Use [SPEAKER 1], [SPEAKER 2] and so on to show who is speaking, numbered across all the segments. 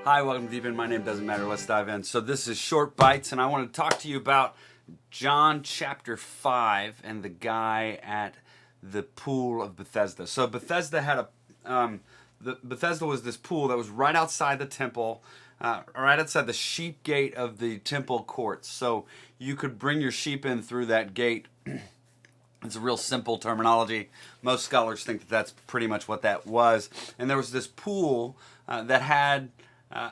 [SPEAKER 1] Hi, welcome to Deep In. My name doesn't matter. Let's dive in. So this is Short Bites, and I want to talk to you about John chapter 5 and the guy at the pool of Bethesda. So Bethesda had Bethesda was this pool that was right outside the temple, right outside the sheep gate of the temple courts. So you could bring your sheep in through that gate. It's a real simple terminology. Most scholars think that that's pretty much what that was. And there was this pool that had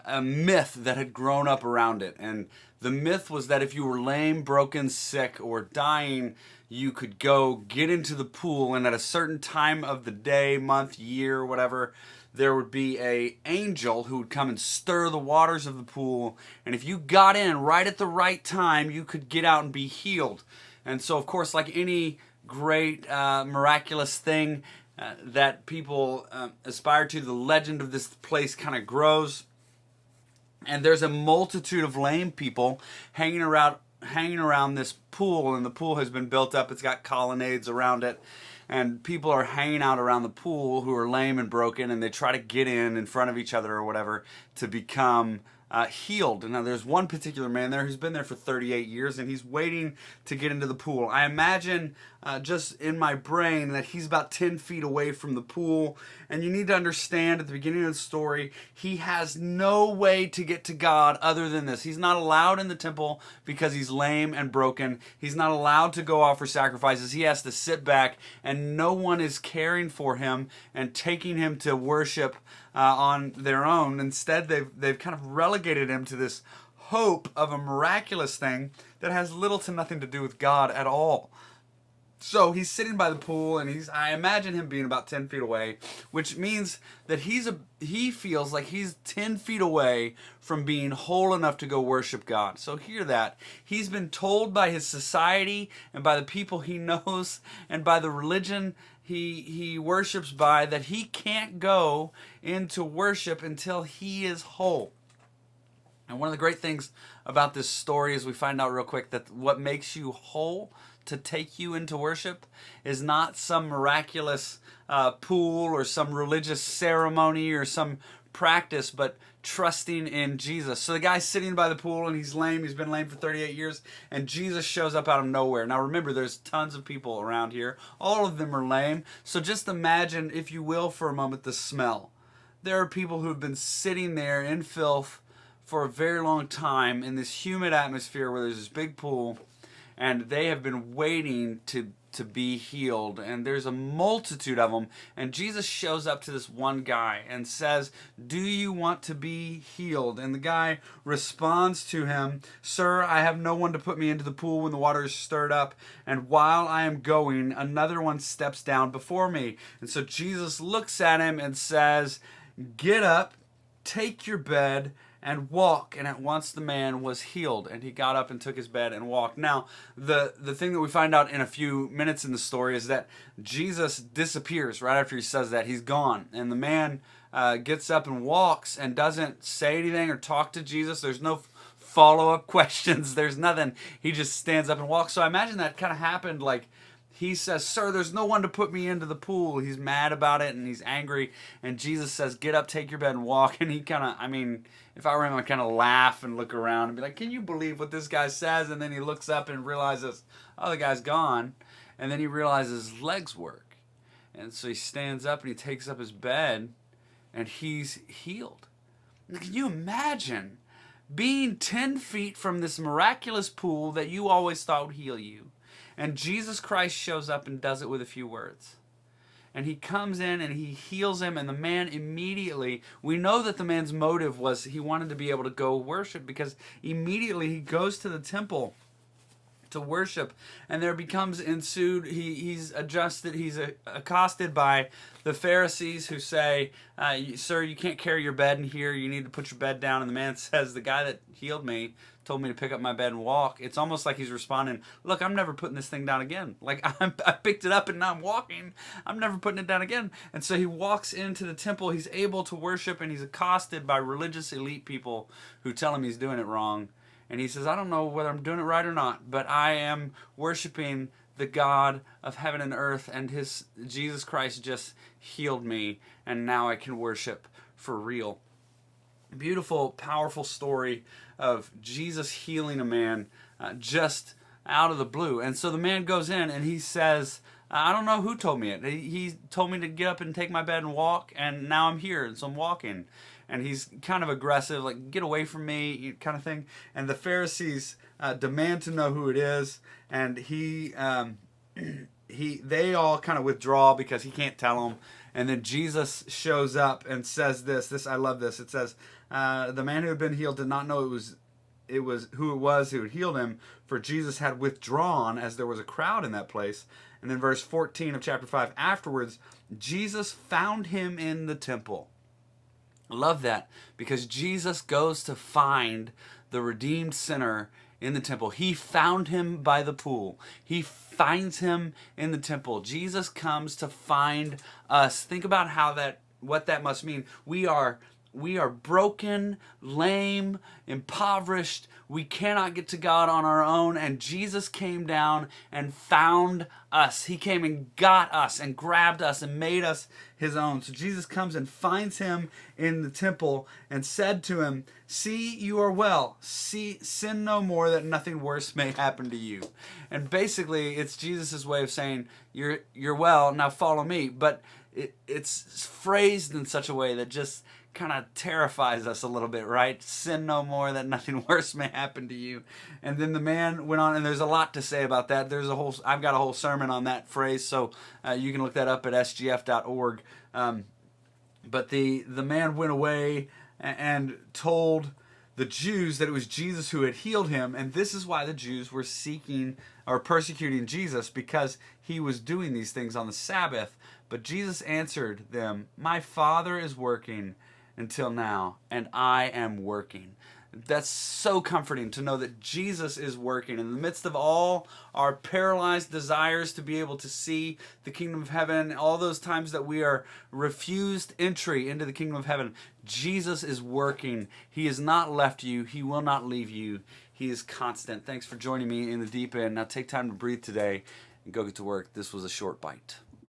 [SPEAKER 1] a myth that had grown up around it. And the myth was that if you were lame, broken, sick, or dying, you could go get into the pool, and at a certain time of the day, month, year, whatever, there would be a angel who would come and stir the waters of the pool. And if you got in right at the right time, you could get out and be healed. And so, of course, like any great miraculous thing that people aspire to, the legend of this place kind of grows. And there's a multitude of lame people hanging around this pool, and the pool has been built up. It's got colonnades around it, and people are hanging out around the pool who are lame and broken, and they try to get in front of each other or whatever to become healed. And now there's one particular man there who's been there for 38 years, and he's waiting to get into the pool. I imagine just in my brain that he's about 10 feet away from the pool. And you need to understand at the beginning of the story, he has no way to get to God other than this. He's not allowed in the temple because he's lame and broken. He's not allowed to go offer sacrifices. He has to sit back, and no one is caring for him and taking him to worship on their own. Instead, they've kind of relegated him to this hope of a miraculous thing that has little to nothing to do with God at all. So he's sitting by the pool, and I imagine him being about 10 feet away, which means that he feels like he's 10 feet away from being whole enough to go worship God. So hear that. He's been told by his society and by the people he knows and by the religion he worships by that he can't go into worship until he is whole. And one of the great things about this story is we find out real quick that what makes you whole to take you into worship is not some miraculous pool or some religious ceremony or some practice, but trusting in Jesus. So the guy's sitting by the pool, and he's lame. He's been lame for 38 years, and Jesus shows up out of nowhere. Now remember, there's tons of people around here. All of them are lame. So just imagine, if you will, for a moment, the smell. There are people who've been sitting there in filth for a very long time in this humid atmosphere where there's this big pool, and they have been waiting to be healed, and there's a multitude of them. And Jesus shows up to this one guy and says, "Do you want to be healed?" And the guy responds to him, "Sir, I have no one to put me into the pool when the water is stirred up, and while I am going, another one steps down before me." And so Jesus looks at him and says, "Get up, take your bed, and walk." And at once the man was healed, and he got up and took his bed and walked. Now, the thing that we find out in a few minutes in the story is that Jesus disappears right after he says that. He's gone, and the man gets up and walks and doesn't say anything or talk to Jesus. There's no follow-up questions. There's nothing. He just stands up and walks. So I imagine that kind of happened like, he says, "Sir, there's no one to put me into the pool." He's mad about it, and he's angry. And Jesus says, "Get up, take your bed, and walk." And he kind of, if I were him, I'd kind of laugh and look around and be like, "Can you believe what this guy says?" And then he looks up and realizes, oh, the guy's gone. And then he realizes his legs work. And so he stands up and he takes up his bed, and he's healed. Now, can you imagine being 10 feet from this miraculous pool that you always thought would heal you? And Jesus Christ shows up and does it with a few words. And he comes in and he heals him, and the man immediately, we know that the man's motive was he wanted to be able to go worship, because immediately he goes to the temple to worship, and there becomes ensued, he's accosted by the Pharisees, who say, "Sir, you can't carry your bed in here, you need to put your bed down." And the man says, "The guy that healed me told me to pick up my bed and walk." It's almost like he's responding, "Look, I'm never putting this thing down again. Like, I picked it up and now I'm walking. I'm never putting it down again." And so he walks into the temple. He's able to worship, and he's accosted by religious elite people who tell him he's doing it wrong. And he says, "I don't know whether I'm doing it right or not, but I am worshiping the God of heaven and earth, and Jesus Christ just healed me, and now I can worship for real." Beautiful, powerful story of Jesus healing a man just out of the blue. And so the man goes in and he says, I don't know who told me it. He told me to get up and take my bed and walk, and now I'm here, and so I'm walking. And he's kind of aggressive, like, get away from me, kind of thing. And the Pharisees demand to know who it is, and they all kind of withdraw because he can't tell them. And then Jesus shows up and says this, I love this. It says, the man who had been healed did not know it was who had healed him, for Jesus had withdrawn as there was a crowd in that place. And then verse 14 of chapter 5, afterwards, Jesus found him in the temple. I love that, because Jesus goes to find the redeemed sinner in the temple. He found him by the pool. He finds him in the temple. Jesus comes to find us. Think about what that must mean. We are broken, lame, impoverished. We cannot get to God on our own, and Jesus came down and found us. He came and got us and grabbed us and made us his own. So Jesus comes and finds him in the temple and said to him, see, you are well. Sin no more, that nothing worse may happen to you. And basically, it's Jesus' way of saying, you're well, now follow me. But it's phrased in such a way that just kind of terrifies us a little bit, right? Sin no more, that nothing worse may happen to you. And then the man went on, and there's a lot to say about that. I've got a whole sermon on that phrase, so you can look that up at sgf.org. But the man went away and told the Jews that it was Jesus who had healed him, and this is why the Jews were seeking or persecuting Jesus, because he was doing these things on the Sabbath. But Jesus answered them, my Father is working until now, and I am working. That's so comforting to know that Jesus is working in the midst of all our paralyzed desires to be able to see the kingdom of heaven, all those times that we are refused entry into the kingdom of heaven. Jesus is working. He has not left you. He will not leave you. He is constant. Thanks for joining me in the deep end. Now take time to breathe today and go get to work. This was a short bite.